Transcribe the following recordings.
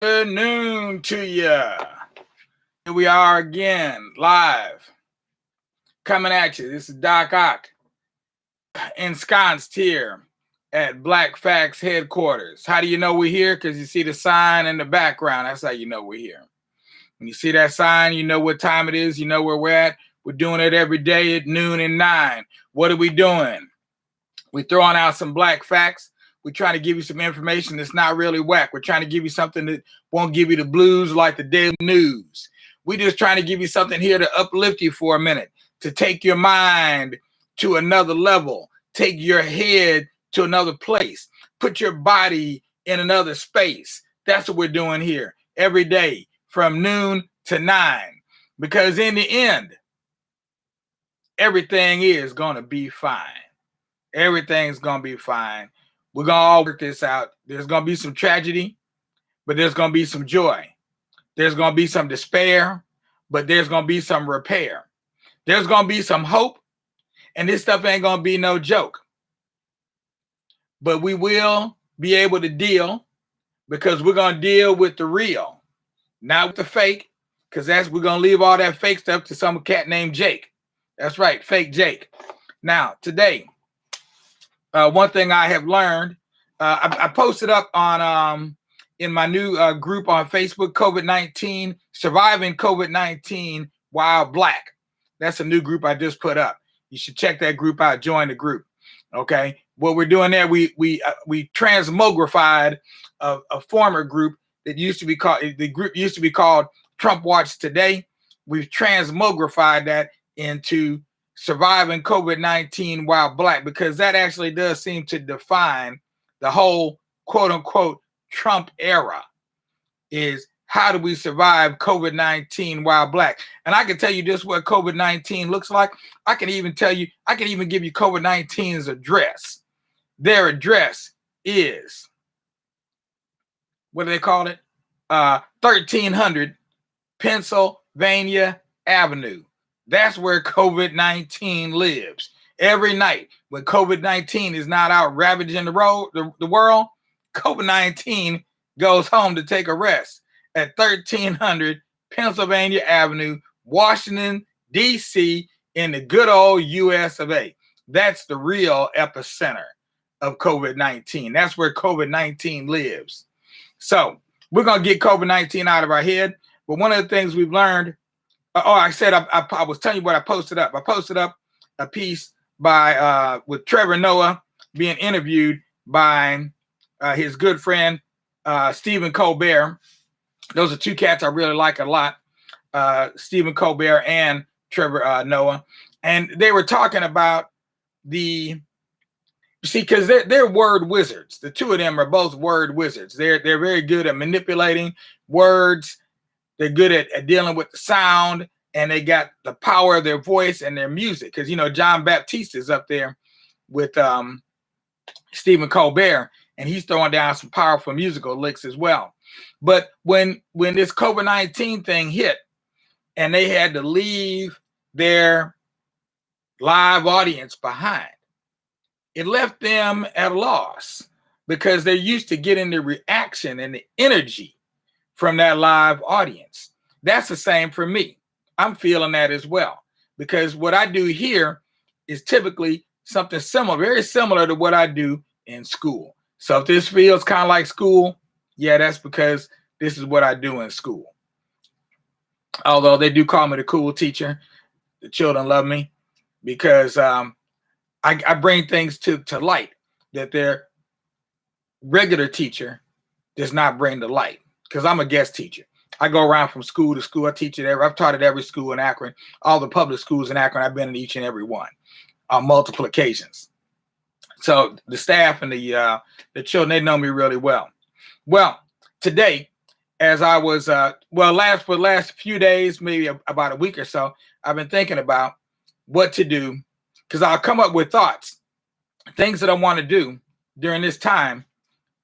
Good noon to you. Here we are again, live, coming at you. This is Doc Ock, ensconced here at Black Facts headquarters. How do you know we're here? Because you see the sign in the background. That's how you know we're here. When you see that sign, you know what time it is. You know where we're at. We're doing it every day at noon and 9. What are we doing? We're throwing out some black facts. We're trying to give you some information that's not really whack. We're trying to give you something that won't give you the blues like the daily news. We're just trying to give you something here to uplift you for a minute, to take your mind to another level, take your head to another place, put your body in another space. That's what we're doing here every day from noon to 9. Because in the end, everything is going to be fine. Everything's going to be fine. We're going to all work this out. There's going to be some tragedy, but there's going to be some joy. There's going to be some despair, but there's going to be some repair. There's going to be some hope, and this stuff ain't going to be no joke. But we will be able to deal because we're going to deal with the real, not with the fake, because we're going to leave all that fake stuff to some cat named Jake. That's right, fake Jake. Now, today, one thing I have learned, I posted up on in my new group on Facebook, COVID-19, Surviving COVID-19 While Black. That's a new group I just put up. You should check that group out. Join the group. Okay. What we're doing there, we transmogrified a former group that used to be called, the group used to be called Trump Watch Today. We've transmogrified that into Surviving COVID-19 While Black, because that actually does seem to define the whole quote unquote Trump era, is how do we survive COVID-19 while black? And I can tell you this, what COVID-19 looks like. I can even give you COVID-19's address. Their address is, what do they call it? 1300 Pennsylvania Avenue. That's where COVID-19 lives. Every night when COVID-19 is not out ravaging the world, COVID-19 goes home to take a rest at 1300 Pennsylvania Avenue, Washington, D.C., in the good old U.S. of A. That's the real epicenter of COVID-19. That's where COVID-19 lives. So we're going to get COVID-19 out of our head. But one of the things we've learned, I said I was telling you what I posted up. I posted up a piece by with Trevor Noah being interviewed by his good friend Stephen Colbert. Those are two cats I really like a lot, Stephen Colbert and Trevor Noah. And they were talking about because they're word wizards. The two of them are both word wizards. They're very good at manipulating words. They're good at dealing with the sound, and they got the power of their voice and their music. Because, John Baptiste is up there with Stephen Colbert, and he's throwing down some powerful musical licks as well. But when this COVID-19 thing hit, and they had to leave their live audience behind, it left them at a loss, because they're used to getting the reaction and the energy from that live audience. That's the same for me. I'm feeling that as well, because what I do here is typically something similar, very similar to what I do in school. So if this feels kind of like school, yeah, that's because this is what I do in school. Although they do call me the cool teacher, the children love me because I bring things to light that their regular teacher does not bring to light. Because I'm a guest teacher. I go around from school to school. I teach it I've taught at every school in Akron, all the public schools in Akron. I've been in each and every one on multiple occasions. So the staff and the children, they know me really well. Well, today, as I was, for the last few days, maybe about a week or so, I've been thinking about what to do, because I'll come up with thoughts, things that I want to do during this time,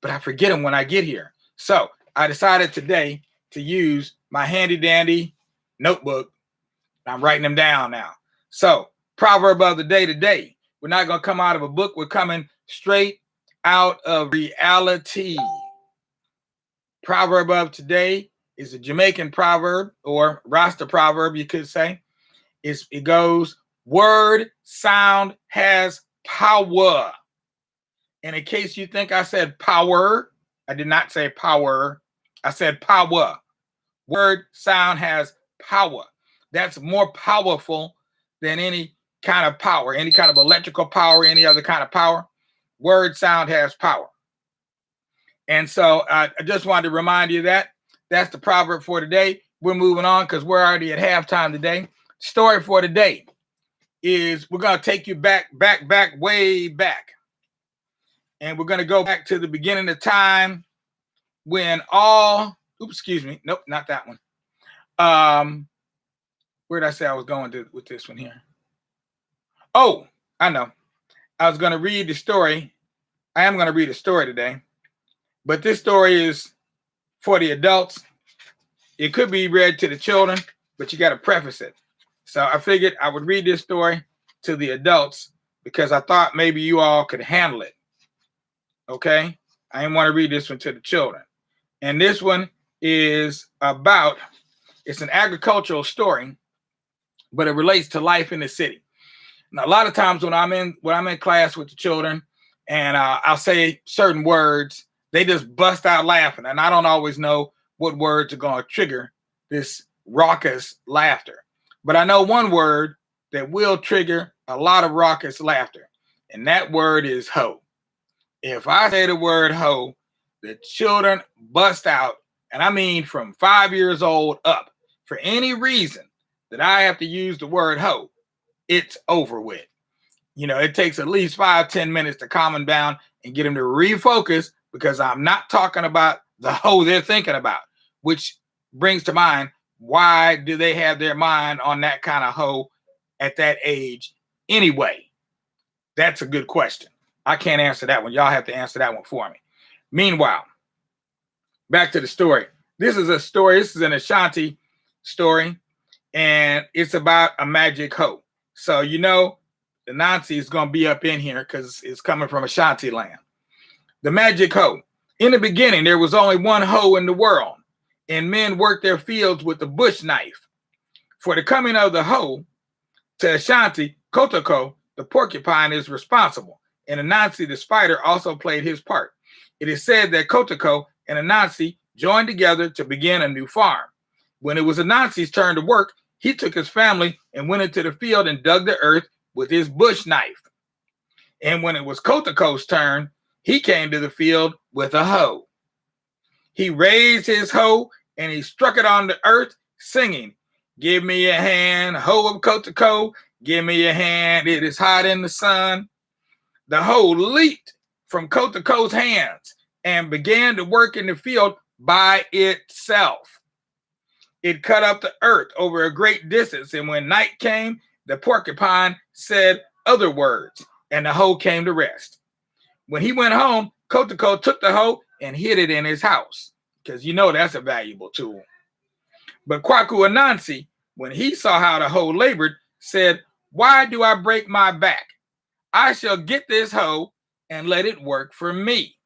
but I forget them when I get here. So I decided today to use my handy dandy notebook. I'm writing them down now. So, proverb of the day today. We're not going to come out of a book. We're coming straight out of reality. proverb of today is a Jamaican proverb, or Rasta proverb, you could say. It goes, word sound has power. And in case you think I said power, I did not say power. I said power. Word sound has power. That's more powerful than any kind of power, any kind of electrical power, any other kind of power. Word sound has power. And so I just wanted to remind you that that's the proverb for today. We're moving on because we're already at halftime today. Story for today is we're going to take you back, way back. And we're going to go back to the beginning of time when nope, not that one. Where did I say I was going with this one here? Oh, I know. I was going to read the story. I am going to read a story today, but this story is for the adults. It could be read to the children, but you got to preface it. So I figured I would read this story to the adults because I thought maybe you all could handle it. Okay? I didn't want to read this one to the children. And this one is about, it's an agricultural story, but it relates to life in the city. Now, a lot of times when I'm in class with the children and I'll say certain words, they just bust out laughing. And I don't always know what words are going to trigger this raucous laughter. But I know one word that will trigger a lot of raucous laughter. And that word is hoe. If I say the word hoe, the children bust out. And I mean from 5 years old up. For any reason that I have to use the word hoe, it's over with. You know, it takes at least 5-10 minutes to calm them down and get them to refocus, because I'm not talking about the hoe they're thinking about, which brings to mind, why do they have their mind on that kind of hoe at that age anyway? That's a good question. I can't answer that one. Y'all have to answer that one for me. Meanwhile, back to the story. This is a story. This is an Ashanti story, and it's about a magic hoe. So, you know, the Anansi is going to be up in here because it's coming from Ashanti land. The magic hoe. In the beginning, there was only one hoe in the world, and men worked their fields with the bush knife. For the coming of the hoe to Ashanti, Kotoko, the porcupine, is responsible, and Anansi, the spider, also played his part. It is said that Kotoko and Anansi joined together to begin a new farm. When it was Anansi's turn to work, he took his family and went into the field and dug the earth with his bush knife. And when it was Kotoko's turn, he came to the field with a hoe. He raised his hoe and he struck it on the earth, singing, "Give me a hand, hoe of Kotoko, give me a hand, it is hot in the sun." The hoe leaped from Kotoko's hands and began to work in the field by itself. It cut up the earth over a great distance, and when night came, the porcupine said other words, and the hoe came to rest. When he went home, Kotoko took the hoe and hid it in his house, because you know that's a valuable tool. But Kwaku Anansi, when he saw how the hoe labored, said, "Why do I break my back? I shall get this hoe and let it work for me."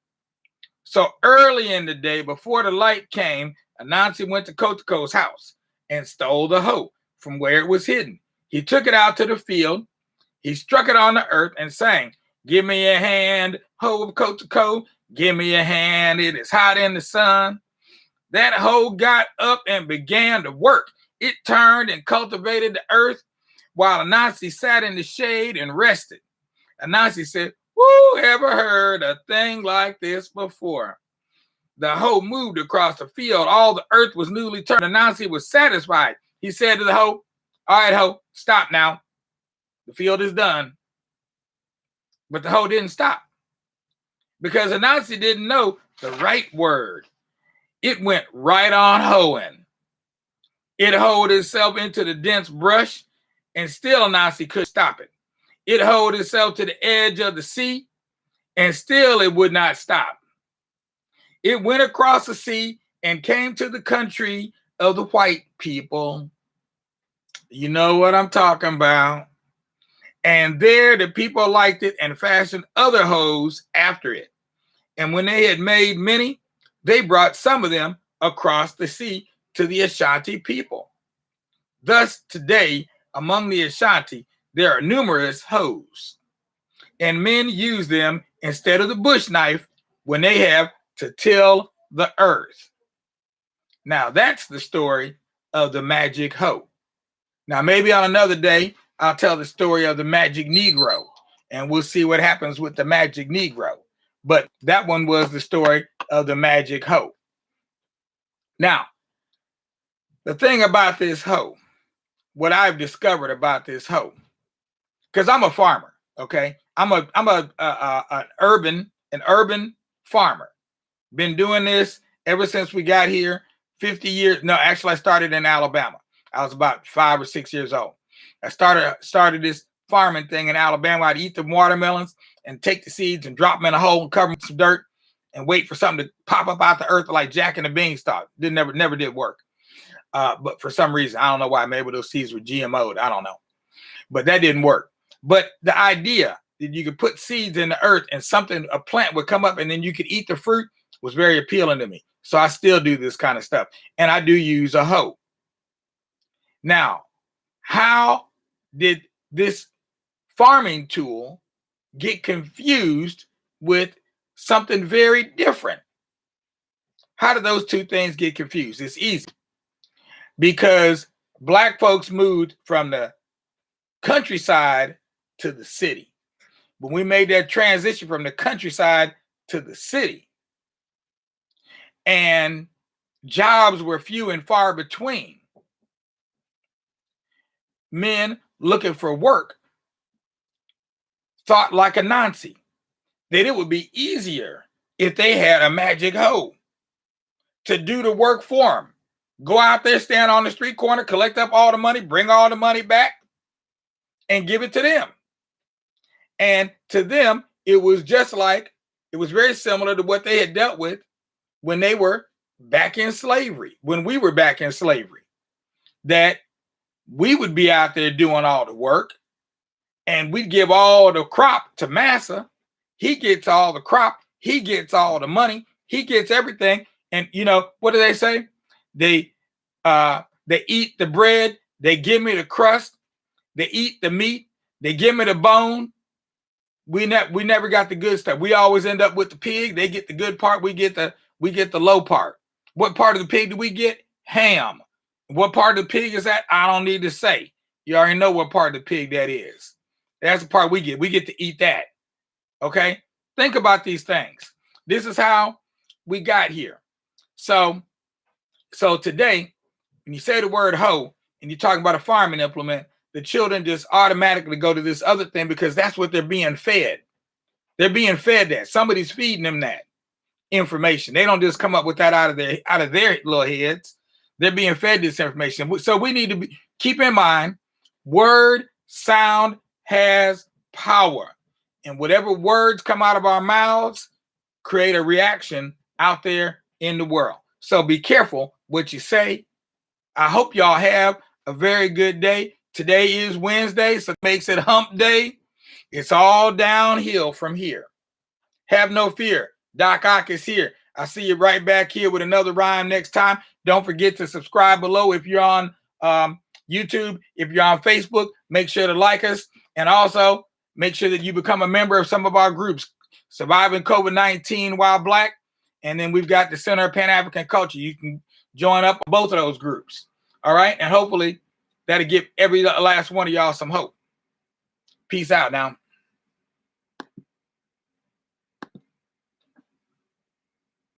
So early in the day, before the light came, Anansi went to Kotoko's house and stole the hoe from where it was hidden. He took it out to the field. He struck it on the earth and sang, "Give me a hand, hoe of Kotoko, give me a hand, it is hot in the sun." That hoe got up and began to work. It turned and cultivated the earth while Anansi sat in the shade and rested. Anansi said, "Who ever heard a thing like this before?" The hoe moved across the field. All the earth was newly turned. Anansi was satisfied. He said to the hoe, "All right, hoe, stop now. The field is done." But the hoe didn't stop, because Anansi didn't know the right word. It went right on hoeing. It hoed itself into the dense brush, and still Anansi couldn't stop it. It hoed itself to the edge of the sea, and still it would not stop. It went across the sea and came to the country of the white people. You know what I'm talking about. And there the people liked it and fashioned other hoes after it. And when they had made many, they brought some of them across the sea to the Ashanti people. Thus, today, among the Ashanti, there are numerous hoes, and men use them instead of the bush knife when they have to till the earth. Now, that's the story of the magic hoe. Now, maybe on another day, I'll tell the story of the magic Negro, and we'll see what happens with the magic Negro. But that one was the story of the magic hoe. Now, the thing about this hoe, what I've discovered about this hoe, because I'm a farmer, okay? I'm an urban farmer. Been doing this ever since we got here, 50 years. No, actually, I started in Alabama. I was about 5 or 6 years old. I started this farming thing in Alabama. I'd eat the watermelons and take the seeds and drop them in a hole and cover them with some dirt and wait for something to pop up out the earth like Jack and the Beanstalk. Never did work. But for some reason, I don't know why. Maybe those seeds were GMO'd. I don't know. But that didn't work. But the idea that you could put seeds in the earth and a plant would come up and then you could eat the fruit was very appealing to me. So I still do this kind of stuff. And I do use a hoe. Now, how did this farming tool get confused with something very different? How did those two things get confused? It's easy. Because Black folks moved from the countryside to the city. When we made that transition from the countryside to the city, and jobs were few and far between, men looking for work thought like Anansi that it would be easier if they had a magic hoe to do the work for them. Go out there, stand on the street corner, collect up all the money, bring all the money back, and give it to them. And to them, it was very similar to what they had dealt with when they were back in slavery, when we were back in slavery, that we would be out there doing all the work and we'd give all the crop to Massa. He gets all the crop. He gets all the money. He gets everything. And you know, what do they say? They eat the bread. They give me the crust. They eat the meat. They give me the bone. We never got the good stuff. We always end up with the pig. They get the good part. We get the low part. What part of the pig do we get? Ham. What part of the pig is that? I don't need to say. You already know what part of the pig that is. That's the part we get. We get to eat that. Okay? Think about these things. This is how we got here. So today, when you say the word hoe and you're talking about a farming implement, the children just automatically go to this other thing because that's what they're being fed. They're being fed that. Somebody's feeding them that information. They don't just come up with that out of their little heads. They're being fed this information. So we need to keep in mind, word, sound has power. And whatever words come out of our mouths create a reaction out there in the world. So be careful what you say. I hope y'all have a very good day. Today is Wednesday, so it makes it hump day. It's all downhill from here. Have no fear. Doc Ock is here. I'll see you right back here with another rhyme next time. Don't forget to subscribe below if you're on YouTube. If you're on Facebook, make sure to like us. And also, make sure that you become a member of some of our groups. Surviving COVID-19 While Black. And then we've got the Center of Pan-African Culture. You can join up both of those groups. All right? And hopefully, that'll give every last one of y'all some hope. Peace out now.